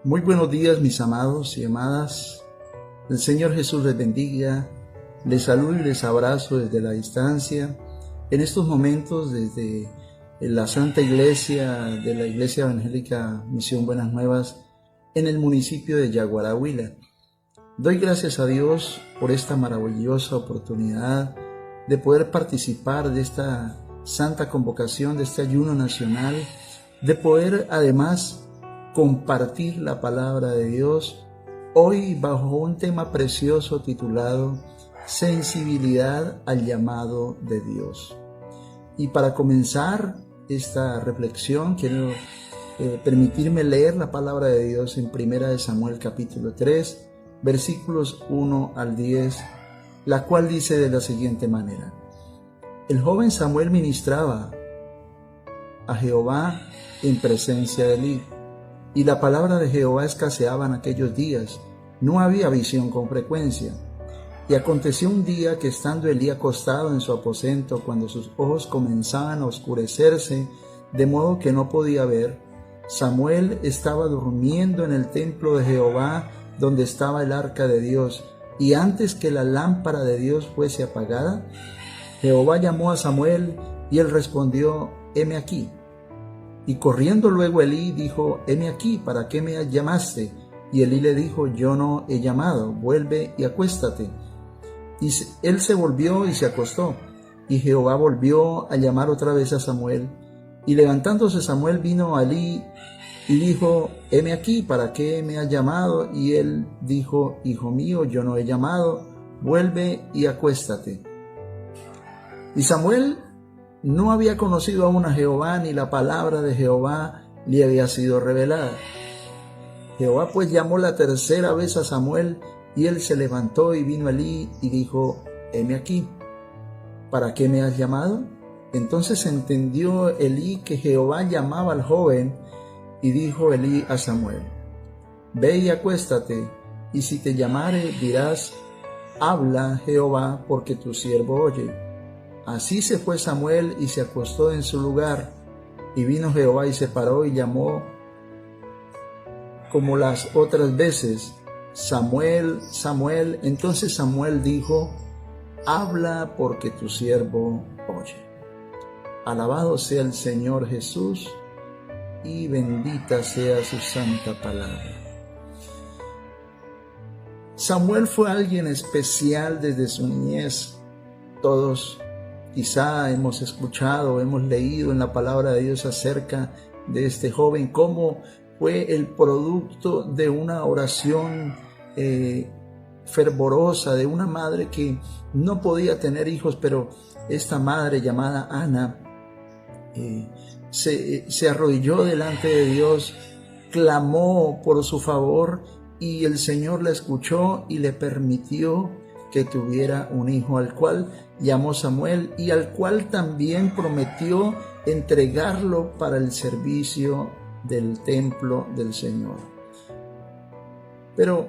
Muy buenos días, mis amados y amadas. El Señor Jesús les bendiga. Les saludo y les abrazo desde la distancia. En estos momentos, desde la Santa Iglesia de la Iglesia Evangélica Misión Buenas Nuevas, en el municipio de Yaguará, Huila. Doy gracias a Dios por esta maravillosa oportunidad de poder participar de esta santa convocación, de este ayuno nacional, de poder además compartir la palabra de Dios hoy bajo un tema precioso titulado Sensibilidad al llamado de Dios. Y para comenzar esta reflexión quiero permitirme leer la palabra de Dios en 1 Samuel capítulo 3 versículos 1 al 10, la cual dice de la siguiente manera: El joven Samuel ministraba a Jehová en presencia de Elí, y la palabra de Jehová escaseaba en aquellos días, no había visión con frecuencia. Y aconteció un día que estando Elí acostado en su aposento, cuando sus ojos comenzaban a oscurecerse, de modo que no podía ver, Samuel estaba durmiendo en el templo de Jehová, donde estaba el arca de Dios, y antes que la lámpara de Dios fuese apagada, Jehová llamó a Samuel, y él respondió: heme aquí. Y corriendo luego Elí dijo: heme aquí, ¿para qué me llamaste? Y Elí le dijo: yo no he llamado, vuelve y acuéstate. Y él se volvió y se acostó. Y Jehová volvió a llamar otra vez a Samuel. Y levantándose Samuel vino a Elí y dijo: heme aquí, ¿para qué me has llamado? Y él dijo: hijo mío, yo no he llamado, vuelve y acuéstate. Y Samuel no había conocido aún a Jehová, ni la palabra de Jehová le había sido revelada. Jehová pues llamó la tercera vez a Samuel, y él se levantó y vino a Elí y dijo: heme aquí, ¿para qué me has llamado? Entonces entendió Elí que Jehová llamaba al joven, y dijo Elí a Samuel: ve y acuéstate, y si te llamare dirás: habla Jehová, porque tu siervo oye. Así se fue Samuel y se acostó en su lugar, y vino Jehová y se paró y llamó como las otras veces: Samuel, Samuel. Entonces Samuel dijo: habla, porque tu siervo oye. Alabado sea el Señor Jesús, y bendita sea su santa palabra. Samuel fue alguien especial desde su niñez. Todos quizá hemos escuchado, hemos leído en la palabra de Dios acerca de este joven, cómo fue el producto de una oración fervorosa de una madre que no podía tener hijos, pero esta madre llamada Ana se arrodilló delante de Dios, clamó por su favor, y el Señor la escuchó y le permitió que tuviera un hijo, al cual llamó Samuel, y al cual también prometió entregarlo para el servicio del templo del Señor. Pero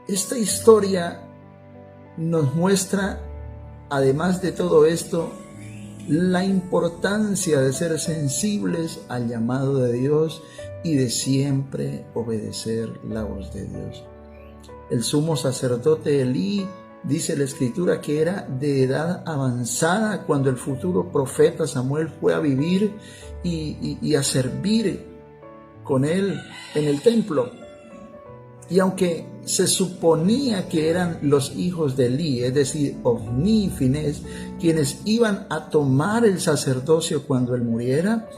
esta historia nos muestra, además de todo esto, la importancia de ser sensibles al llamado de Dios y de siempre obedecer la voz de Dios. El sumo sacerdote Elí, dice la Escritura, que era de edad avanzada cuando el futuro profeta Samuel fue a vivir y a servir con él en el templo. Y aunque se suponía que eran los hijos de Elí, es decir, Ofní y Finés, quienes iban a tomar el sacerdocio cuando él muriera,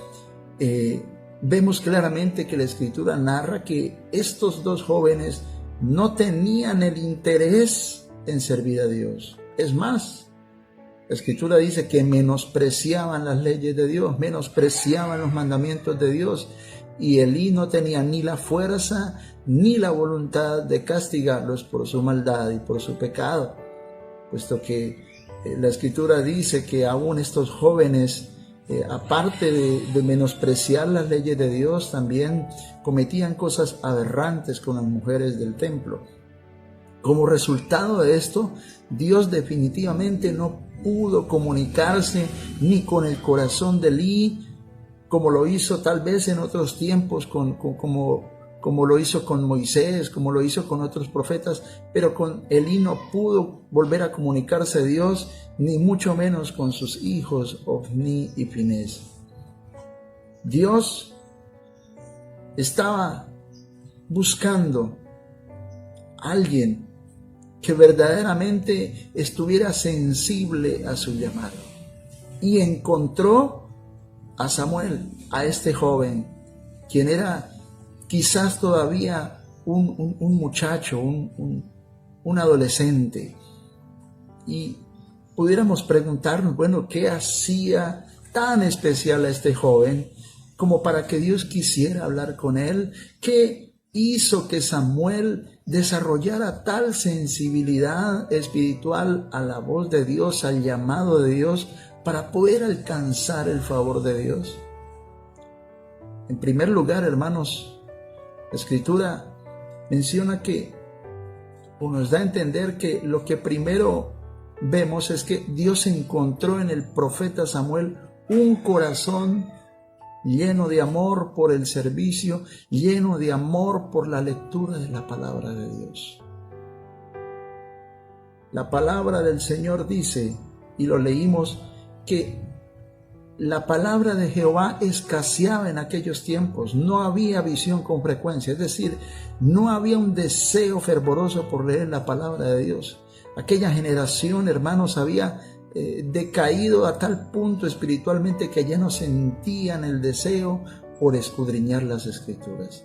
vemos claramente que la Escritura narra que estos dos jóvenes no tenían el interés en servir a Dios. Es más, la Escritura dice que menospreciaban las leyes de Dios, menospreciaban los mandamientos de Dios, y Elí no tenía ni la fuerza ni la voluntad de castigarlos por su maldad y por su pecado, puesto que la Escritura dice que aún estos jóvenes, aparte de menospreciar las leyes de Dios, también cometían cosas aberrantes con las mujeres del templo. Como resultado de esto, Dios definitivamente no pudo comunicarse ni con el corazón de Elí, como lo hizo tal vez en otros tiempos como como lo hizo con Moisés, como lo hizo con otros profetas, pero con Elí no pudo volver a comunicarse a Dios, ni mucho menos con sus hijos Ofni y Finés. Dios estaba buscando a alguien que verdaderamente estuviera sensible a su llamado, y encontró a Samuel, a este joven, quien era quizás todavía un muchacho, un adolescente. Y pudiéramos preguntarnos, bueno, ¿qué hacía tan especial a este joven como para que Dios quisiera hablar con él? ¿Qué hizo que Samuel desarrollara tal sensibilidad espiritual a la voz de Dios, al llamado de Dios, para poder alcanzar el favor de Dios? En primer lugar, hermanos, la Escritura menciona que, o nos da a entender que lo que primero vemos es que Dios encontró en el profeta Samuel un corazón lleno de amor por el servicio, lleno de amor por la lectura de la palabra de Dios. La palabra del Señor dice, y lo leímos, que la palabra de Jehová escaseaba en aquellos tiempos. No había visión con frecuencia, es decir, no había un deseo fervoroso por leer la palabra de Dios. Aquella generación, hermanos, había decaído a tal punto espiritualmente que ya no sentían el deseo por escudriñar las Escrituras.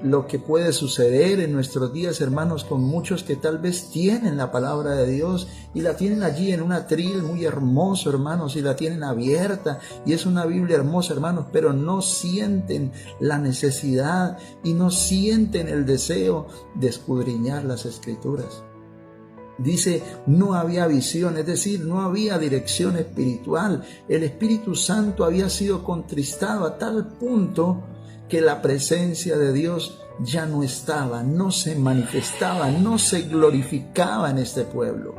Lo que puede suceder en nuestros días, hermanos, con muchos que tal vez tienen la palabra de Dios y la tienen allí en un atril muy hermoso, hermanos, y la tienen abierta y es una Biblia hermosa, hermanos, pero no sienten la necesidad y no sienten el deseo de escudriñar las Escrituras. Dice, no había visión, es decir, no había dirección espiritual. El Espíritu Santo había sido contristado a tal punto que la presencia de Dios ya no estaba, no se manifestaba, no se glorificaba en este pueblo.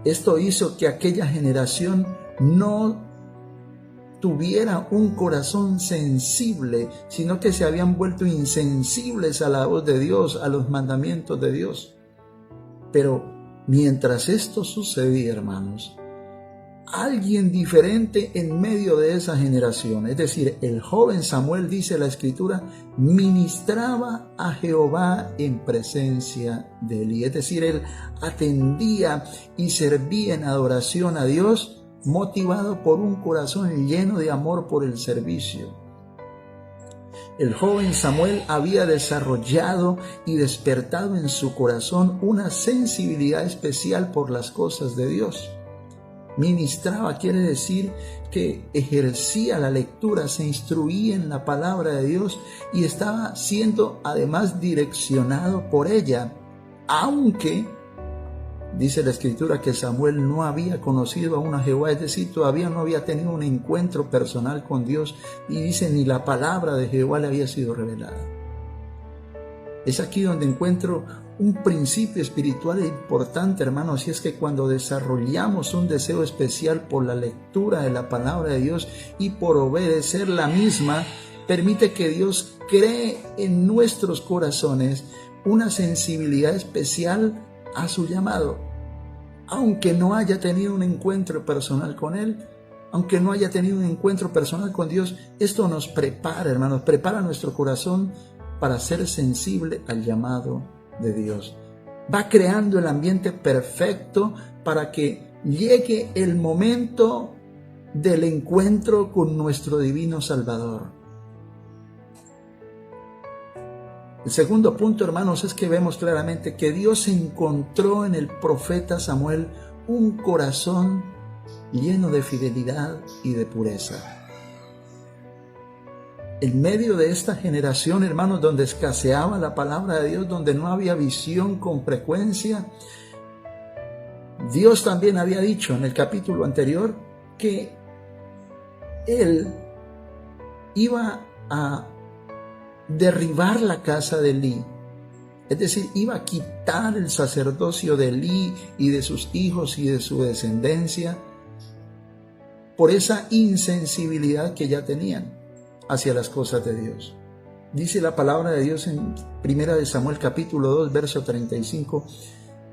Esto hizo que aquella generación no tuviera un corazón sensible, sino que se habían vuelto insensibles a la voz de Dios, a los mandamientos de Dios. Pero mientras esto sucedía, hermanos, alguien diferente en medio de esa generación, es decir, el joven Samuel, dice la Escritura, ministraba a Jehová en presencia de Elí. Es decir, él atendía y servía en adoración a Dios, motivado por un corazón lleno de amor por el servicio. El joven Samuel había desarrollado y despertado en su corazón una sensibilidad especial por las cosas de Dios. Ministraba quiere decir que ejercía la lectura, se instruía en la palabra de Dios y estaba siendo además direccionado por ella, aunque dice la Escritura que Samuel no había conocido aún a Jehová, es decir, todavía no había tenido un encuentro personal con Dios, y dice, ni la palabra de Jehová le había sido revelada. Es aquí donde encuentro un principio espiritual importante, hermanos, y es que cuando desarrollamos un deseo especial por la lectura de la palabra de Dios y por obedecer la misma, permite que Dios cree en nuestros corazones una sensibilidad especial a su llamado, aunque no haya tenido un encuentro personal con Él, aunque no haya tenido un encuentro personal con Dios. Esto nos prepara, hermanos, prepara nuestro corazón para ser sensible al llamado de Dios. Va creando el ambiente perfecto para que llegue el momento del encuentro con nuestro divino Salvador. El segundo punto, hermanos, es que vemos claramente que Dios encontró en el profeta Samuel un corazón lleno de fidelidad y de pureza. En medio de esta generación, hermanos, donde escaseaba la palabra de Dios, donde no había visión con frecuencia, Dios también había dicho en el capítulo anterior que Él iba a derribar la casa de Elí, es decir, iba a quitar el sacerdocio de Elí y de sus hijos y de su descendencia por esa insensibilidad que ya tenían. hacia las cosas de Dios. Dice la palabra de Dios en 1 Samuel capítulo 2, verso 35,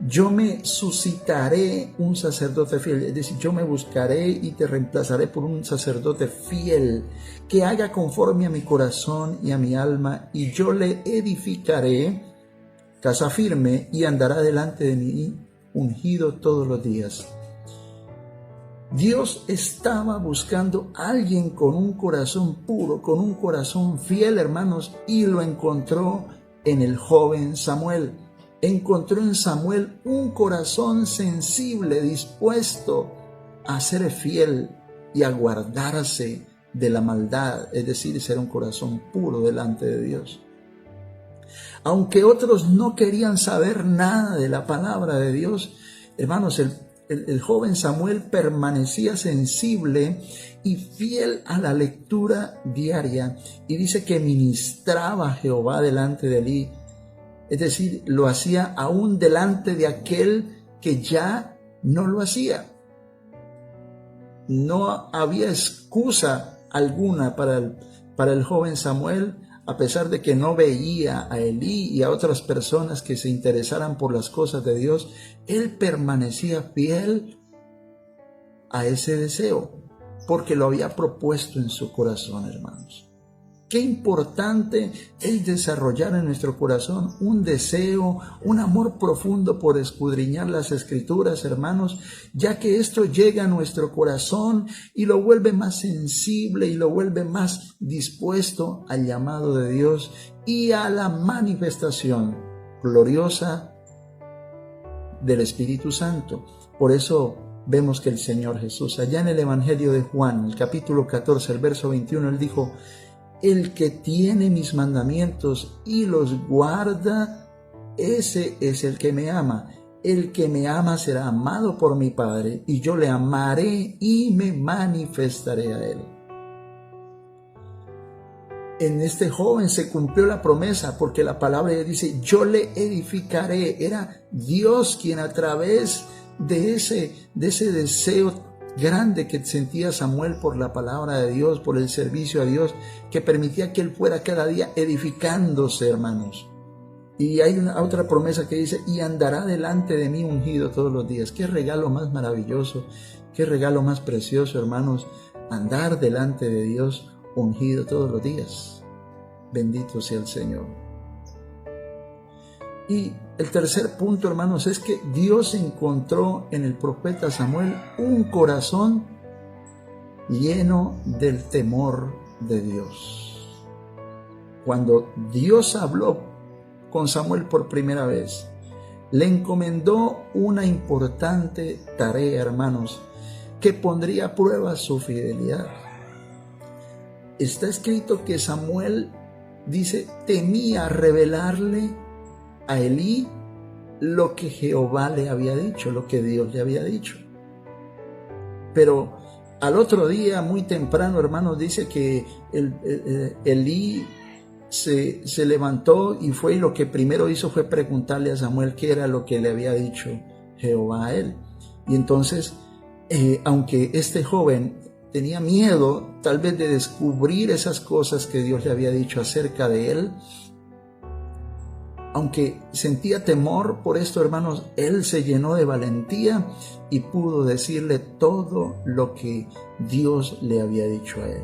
yo me suscitaré un sacerdote fiel, es decir, yo me buscaré y te reemplazaré por un sacerdote fiel, que haga conforme a mi corazón y a mi alma, y yo le edificaré casa firme y andará delante de mí ungido todos los días. Dios estaba buscando a alguien con un corazón puro, con un corazón fiel, hermanos, y lo encontró en el joven Samuel. Encontró en Samuel un corazón sensible, dispuesto a ser fiel y a guardarse de la maldad, es decir, ser un corazón puro delante de Dios. Aunque otros no querían saber nada de la palabra de Dios, hermanos, el joven Samuel permanecía sensible y fiel a la lectura diaria, y dice que ministraba a Jehová delante de él. Es decir, lo hacía aún delante de aquel que ya no lo hacía. No había excusa alguna para el joven Samuel, a pesar de que no veía a Elí y a otras personas que se interesaran por las cosas de Dios. Él permanecía fiel a ese deseo, porque lo había propuesto en su corazón, hermanos. Qué importante es desarrollar en nuestro corazón un deseo, un amor profundo por escudriñar las Escrituras, hermanos, ya que esto llega a nuestro corazón y lo vuelve más sensible y lo vuelve más dispuesto al llamado de Dios y a la manifestación gloriosa del Espíritu Santo. Por eso vemos que el Señor Jesús, allá en el Evangelio de Juan, el capítulo 14, el verso 21, Él dijo: el que tiene mis mandamientos y los guarda, ese es el que me ama. El que me ama será amado por mi Padre, y yo le amaré y me manifestaré a él. En este joven se cumplió la promesa, porque la palabra dice: yo le edificaré. Era Dios quien, a través de ese deseo grande que sentía Samuel por la palabra de Dios, por el servicio a Dios, que permitía que él fuera cada día edificándose, hermanos. Y hay otra promesa que dice: y andará delante de mí ungido todos los días. Qué regalo más maravilloso, qué regalo más precioso, hermanos, andar delante de Dios ungido todos los días. Bendito sea el Señor. Y el tercer punto, hermanos, es que Dios encontró en el profeta Samuel un corazón lleno del temor de Dios. Cuando Dios habló con Samuel por primera vez, le encomendó una importante tarea, hermanos, que pondría a prueba su fidelidad. Está escrito que Samuel, dice, temía revelarle a Elí lo que Jehová le había dicho, lo que Dios le había dicho. Pero al otro día, muy temprano, hermanos, dice que Elí se levantó y fue, y lo que primero hizo fue preguntarle a Samuel qué era lo que le había dicho Jehová a él. Y entonces, aunque este joven tenía miedo tal vez de descubrir esas cosas que Dios le había dicho acerca de él, aunque sentía temor por esto, hermanos, él se llenó de valentía y pudo decirle todo lo que Dios le había dicho a él.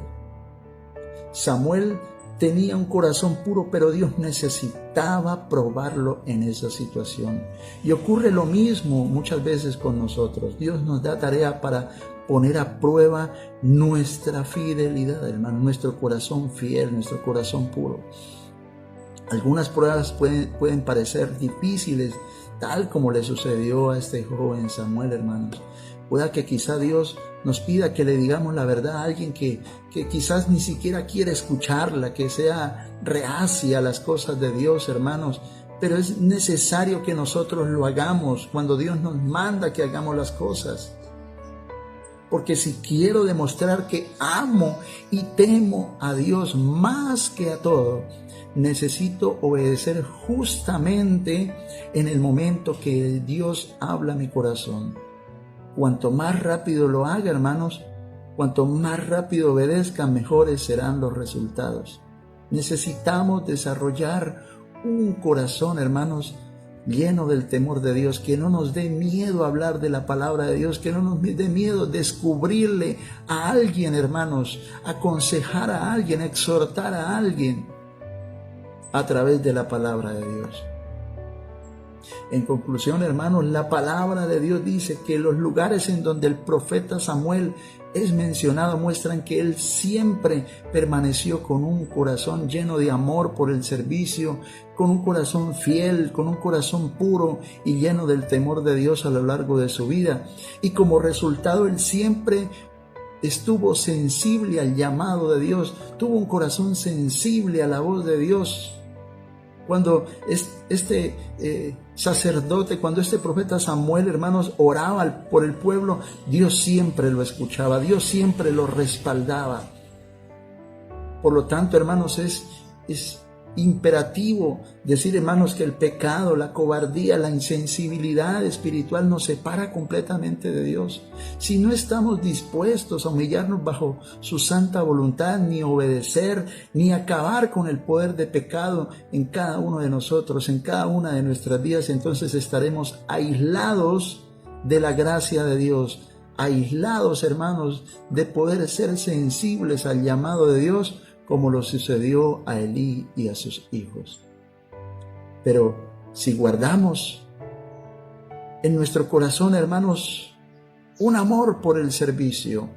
Samuel tenía un corazón puro, pero Dios necesitaba probarlo en esa situación. Y ocurre lo mismo muchas veces con nosotros. Dios nos da tarea para poner a prueba nuestra fidelidad, hermano, nuestro corazón fiel, nuestro corazón puro. Algunas pruebas pueden parecer difíciles, tal como le sucedió a este joven Samuel, hermanos. Pueda que quizá Dios nos pida que le digamos la verdad a alguien que quizás ni siquiera quiere escucharla, que sea reacia a las cosas de Dios, hermanos. Pero es necesario que nosotros lo hagamos cuando Dios nos manda que hagamos las cosas. Porque si quiero demostrar que amo y temo a Dios más que a todo, necesito obedecer justamente en el momento que Dios habla a mi corazón. Cuanto más rápido lo haga, hermanos, Cuanto más rápido obedezcan, mejores serán los resultados. Necesitamos desarrollar un corazón, hermanos, lleno del temor de Dios, que no nos dé miedo hablar de la palabra de Dios, que no nos dé miedo descubrirle a alguien, hermanos, aconsejar a alguien, exhortar a alguien a través de la palabra de Dios. En conclusión, hermanos, la palabra de Dios dice que los lugares en donde el profeta Samuel es mencionado muestran que él siempre permaneció con un corazón lleno de amor por el servicio, con un corazón fiel, con un corazón puro y lleno del temor de Dios a lo largo de su vida. Y como resultado, él siempre estuvo sensible al llamado de Dios, tuvo un corazón sensible a la voz de Dios. Cuando este sacerdote, cuando este profeta Samuel, hermanos, oraba por el pueblo, Dios siempre lo escuchaba, Dios siempre lo respaldaba. Por lo tanto, hermanos, es imperativo decir, hermanos, que el pecado, la cobardía, la insensibilidad espiritual nos separa completamente de Dios. Si no estamos dispuestos a humillarnos bajo su santa voluntad, ni obedecer, ni acabar con el poder de pecado en cada uno de nosotros, en cada una de nuestras vidas, entonces estaremos aislados de la gracia de Dios, aislados, hermanos, de poder ser sensibles al llamado de Dios, como lo sucedió a Elí y a sus hijos. Pero si guardamos en nuestro corazón, hermanos, un amor por el servicio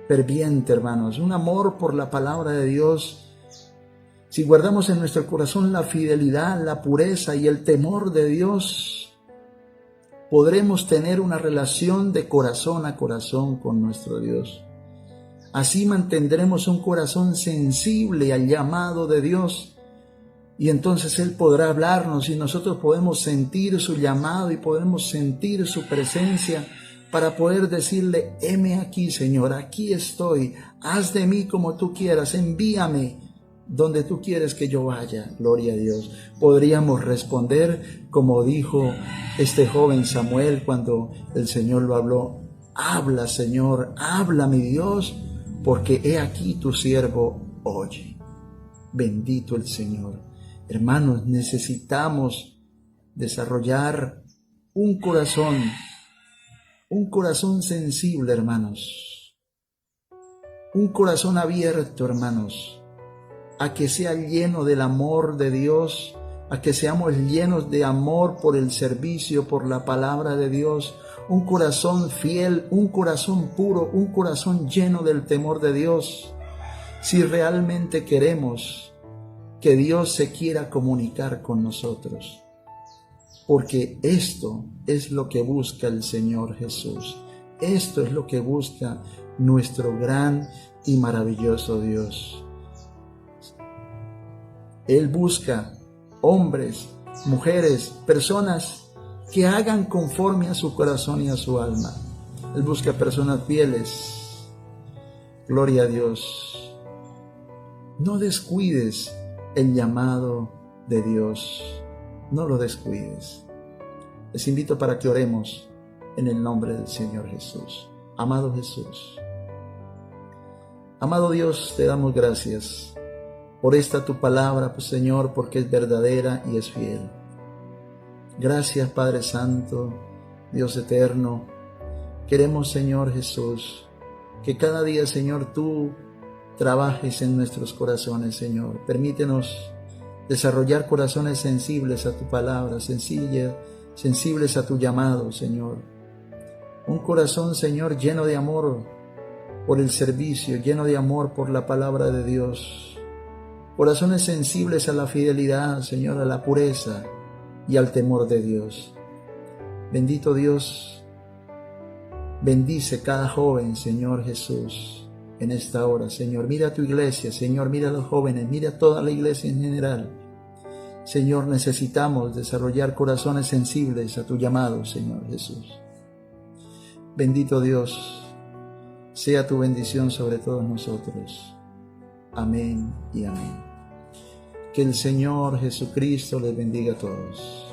ferviente, hermanos, un amor por la palabra de Dios, si guardamos en nuestro corazón la fidelidad, la pureza y el temor de Dios, podremos tener una relación de corazón a corazón con nuestro Dios. Así mantendremos un corazón sensible al llamado de Dios, y entonces Él podrá hablarnos y nosotros podemos sentir su llamado y podemos sentir su presencia para poder decirle: heme aquí, Señor, aquí estoy, haz de mí como tú quieras, envíame donde tú quieres que yo vaya. Gloria a Dios. Podríamos responder como dijo este joven Samuel cuando el Señor lo habló: habla, Señor, habla, mi Dios, porque he aquí tu siervo oye. Bendito el Señor. Hermanos, necesitamos desarrollar un corazón sensible, hermanos, un corazón abierto, hermanos, a que sea lleno del amor de Dios, a que seamos llenos de amor por el servicio, por la palabra de Dios, un corazón fiel, un corazón puro, un corazón lleno del temor de Dios. Si realmente queremos que Dios se quiera comunicar con nosotros, porque esto es lo que busca el Señor Jesús, esto es lo que busca nuestro gran y maravilloso Dios. Él busca hombres, mujeres, personas que hagan conforme a su corazón y a su alma. Él busca personas fieles. Gloria a Dios. No descuides el llamado de Dios. No lo descuides. Les invito para que oremos en el nombre del Señor Jesús. Amado Jesús, amado Dios, te damos gracias por esta tu palabra, pues, Señor, porque es verdadera y es fiel. Gracias, Padre Santo, Dios eterno. Queremos, Señor Jesús, que cada día, Señor, tú trabajes en nuestros corazones, Señor. Permítenos desarrollar corazones sensibles a tu palabra, sensibles a tu llamado, Señor. Un corazón, Señor, lleno de amor por el servicio, lleno de amor por la palabra de Dios. Corazones sensibles a la fidelidad, Señor, a la pureza y al temor de Dios. Bendito Dios, bendice cada joven, Señor Jesús, en esta hora, Señor. Mira a tu iglesia, Señor, mira a los jóvenes, mira a toda la iglesia en general. Señor, necesitamos desarrollar corazones sensibles a tu llamado, Señor Jesús. Bendito Dios, sea tu bendición sobre todos nosotros. Amén y amén. Que el Señor Jesucristo les bendiga a todos.